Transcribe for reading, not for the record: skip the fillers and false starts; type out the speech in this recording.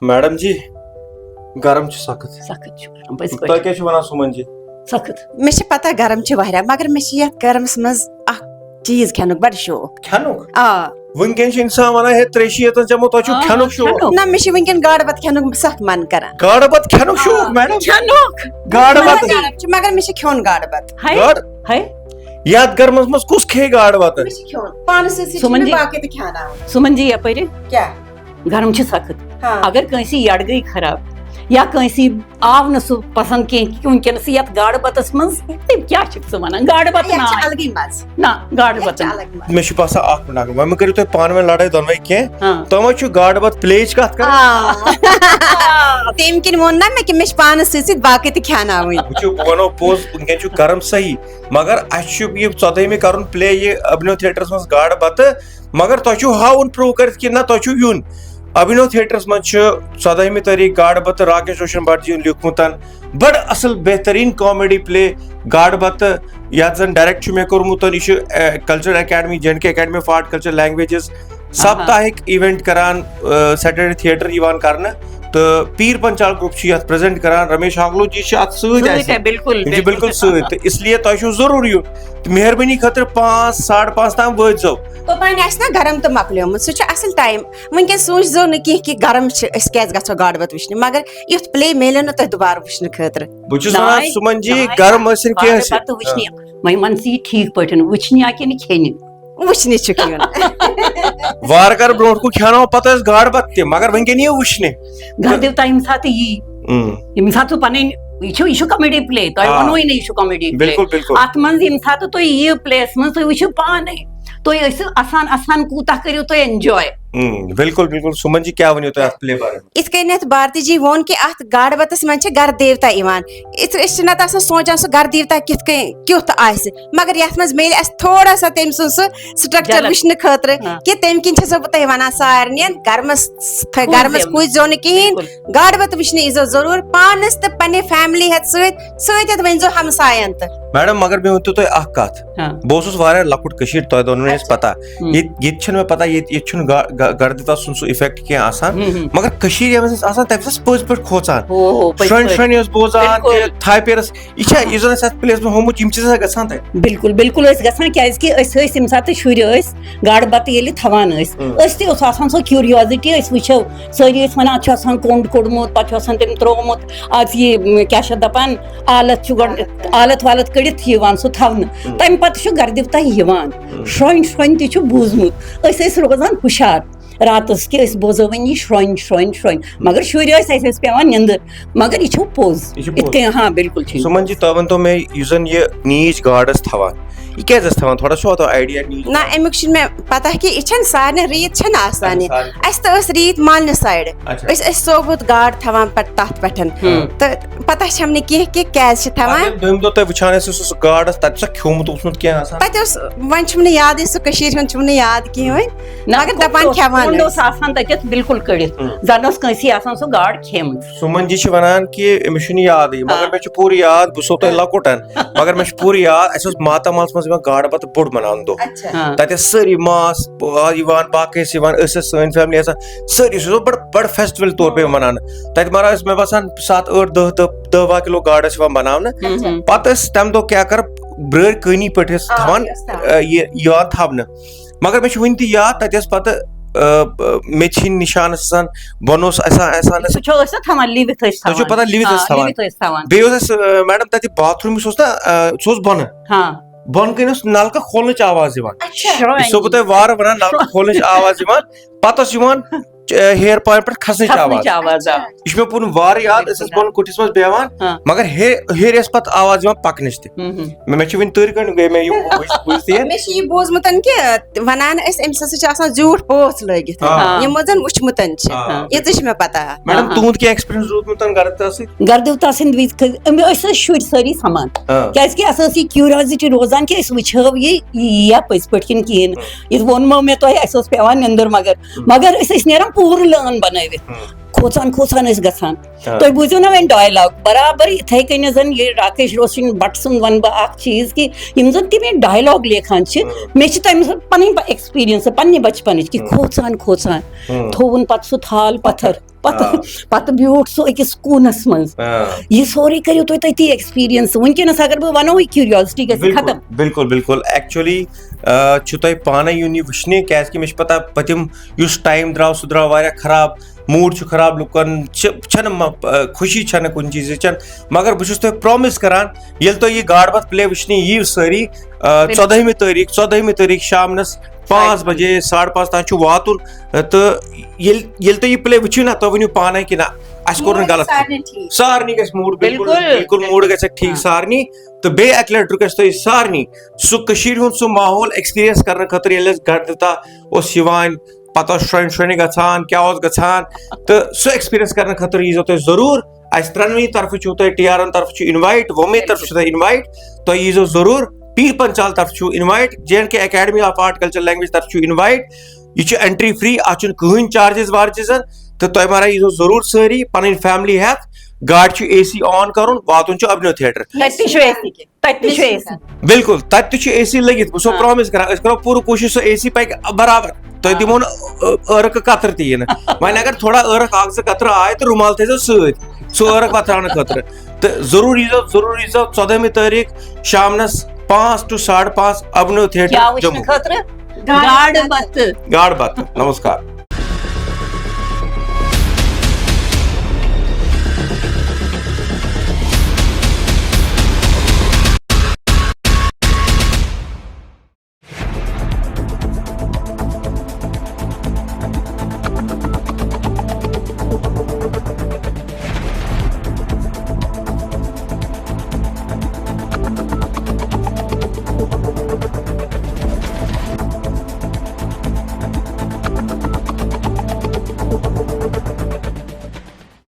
Madam जी गरम सख्त सुमन जी सख्त मे पता गरम मगर मे गरमस मज चीज खेनुक बड़ शौक खेनुक आ वनकन इंसान वन है त्रेशीत चमो तो खेनुक शौक ना मे वनकन गाड़ बत खेनुक सख मन करान गाड़ बत खेनुक शौक मैडम गाड़ बत मगर मे खेन गाड़ बत है याद गरमस मज कुछ खे गाड़ बत पानस सुमन जी बाकी तो खाना सुमन जी यपर क्या गरम सख्त हाँ। अगर कंसी यड़ गई खराब या कंसी आव न सु पसंद के वनकस ये गाड़ बतस मज क्या सह वन गाड़ बत अलग मज ना गाड़ बत मे बसान अख मिनट वह करो तुम पान वन लड़ाई दोनों कह तुम गाड़ बत प्लेच कत कर तम किन वो ना मे मे पानस बाकी तो खाना वनो पोज वनकन गरम सही मगर अह 14 कर प्ले ये अभिनव थिएटर्स मज गाड़ बत मगर तुम हाउन प्रूव कर ना तुम यून अभिनव थिएटर्स मज 14 तारीख गाड़ बत राकेश रोशन भट जी लिखमुत बड़ असल बेहतरीन कॉमेडी प्ले गाड़ बत यह जन डायरेक्ट मे कोर्मुत यह culture academy J&K academy of art culture languages साप्ताहिक इवेंट करान सैटरडे थिएटर कर तो पीर पंचाल ग्रुप प्रेजेंट करान रमेश हागलू जी बिल्कुल सत इसलिए तुम जरूर यून मेहरबानी खतर 5 5:30 तम वो पान ना गरम तो मकलियोमुत सह असल टाइम वनकन सोचो न कि गरम क्या गो गाड़ बत वुचन मगर युथ प्ले मिलो ना तुम दोबारा वुचन खतर सुमन जी गरम मन ठीक पे वुचन कि खेन वुचन वार कर ब्रो को खानो पता गाड़ बत मगर वनकन ये वुचन घर देवता यम सात यम सात पन यह कॉमेडी प्ले तुम वनो ना यह कॉमेडी प्ले अत मन यम सात तुम यह प्लेस मज तुम वो पाने तुम असान असान कूता करो तुम एंजॉय बिल्कुल बिल्कुल सुमन जी क्या वन प्ले बारे इत भारती जी वोन कि अत गाड़ बतस मन घर देवता ना सोचान सह घर देवता क्युत आस मगर ये मिल थोड़ा सा तम स्ट्रक्चर वुचन खतर कि तम किन बह वन सारे गरमस कूदो न कहें गाड़ बत वुचन यीजो जरूर पानस तो पे फैमिली सत वनो हमसायन मैडम मगर मे वन तुम कत बहुत लकुट तुम दोनों पता ये मे पता ये गर्दिता सुन सह इफेक्ट क्या मगर तम पज पे खोचान शोन बोजान थाई पेरस यह प्लेस में होमुत गसान बिल्कुल बिल्कुल क्या सात शुर गाड़ बत ये थवान सो क्यूरियोसिटी वो सारी वन कोंड कोड़मुत पे तम त्रोमुत आज ये क्या दपान आलत आलत वालत कड़ित सह थवन तम पे गर्दिवता श्रोन श्रोन तूजमुत रोजान हुशार रातस कि बोजो वन यह श्रोन श्रोन श्रोन मगर शुर पेवान निंदर मगर यह पोज हाँ बिल्कुल सुमन जी तुम वो मे ये नीच गाड़ थवान यह क्या थोड़ा तो आइडिया ना अमुक मे पता कि यह सारे रीत तो रीत मालने साइड सोबुत गाड़ थवान पे तथ पे तो पता हम कह क्या थवान वुचान गाड़ खोमुत वन याद सह याद कहें मगर दपान खेवान बिल्कुल कड़ित जन सो गाड़ खेम सुमन जी वन कि अमिस याद मगर मे पूरी याद बह सो तुम लकुटन मगर मे पूरी याद मातामाल मज गाड़ बत बोड़ मनान दो तत सारी मास बाकी सन फैमिली सारी बड़ फेस्टिवल तौर पे मनान तत मारा मे बसान 7 8 10 किलो गाड़ बनान पे तम दो क्या कर ब्रर कनी पे थवान थवन मगर मे वन याद तत पे मेथ निशान बोनोस पता लिवित मैडम तत बाथरूम सह बन बन कन नलका खोलने आवाज सो बह वार वन नलका खोलने आवाज पत हेयर पॉइंट पे खसने आवाज यह मे पुन वार याद बोन कुटिस मज बेवान मगर हेर पे आवाज पकन मे वन तर गई मे बोजमुत कि वनान झूठ पोच लगित यमो जन वुचमुत ये पता मैडम तुंद क्या एक्सपीरियंस रूदमुत गर्दिवता सद शुर सारी समान क्या क्यूरियोसिटी रोजान कि वो ये पज पे कहें यह वोनमो मे तुम पेवान निंदर मगर नेरान पूर लान बनवित खोचान खोचान गसान तुम बूझो ना वन डायलॉग बराबर इथे कन जन ये राकेश रोशन भट सुन वन बह चीज कि जन तम डायलॉग लेखान मे तम पन एक्सपीरियंस पन्ने बचपन कि खोचान खोचान थोवन पे सह थाल पत्थर पत ब्यूट सो अकिस कूनस मज ये सोरे करियो तो तती एक्सपीरियंस वनकनस अगर बह वनो क्यूरियोसिटी गई खत्म बिल्कुल बिल्कुल एक्चुअली तुम पाने यून यह वुचने क्या मे पता पतिम उस टाइम द्राव सह द्राव वारिया खराब मूड खराब लुकन खुशी छन कुन चीज मगर बहुत तुम प्रॉमिस करान ये तुम यह गाड़ बत प्ले वुचने यीव सारी 14वीं तारीख शामनस 5 बजे 5:30 तान वातुन तो ये तुम यह प्ले वुचो ना तो वनु पाने कि ना अस कोर गलत सारनी गस मूड बिल्कुल मूड गस ठीक सारनी तो बे अक लट रुकस तुम सारनी सह माहौल एक्सपीरियंस करने खतर ये गड़ दिता पता श्रेणी गसान क्या गसान तो सह एक्सपीरियंस करने खतर यीजो तुम जरूर अस त्रनवनी तरफ तुम TRN तरफ इनवाइट वोमेद तरफ इनवाइट तुम यीजो जरूर पीर पंचाल तरफ invite JNK academy of art culture language तरफ इनवाइट यह एंट्री फ्री अत कहन चार्जेस वार्जेस तो तुम मारा यीजो जरूर सारी पन फैमिली हेत गाड़ AC ऑन कर वातुन अभिनव थिएटर बिल्कुल तत AC लगित बह प्रॉमिस कर करो पूरी कोशिश AC पक बराबर तुम दिमो अर्क कतर तीन वन अगर थोड़ा अर्क अख कतर आए तो रुमाल थो सह अर्क वत्रान खतर तो जरूर यीजो 14वीं तारीख शामनस 5 to 5:30 अभिनव थिएटर गाड़ बत नमस्कार।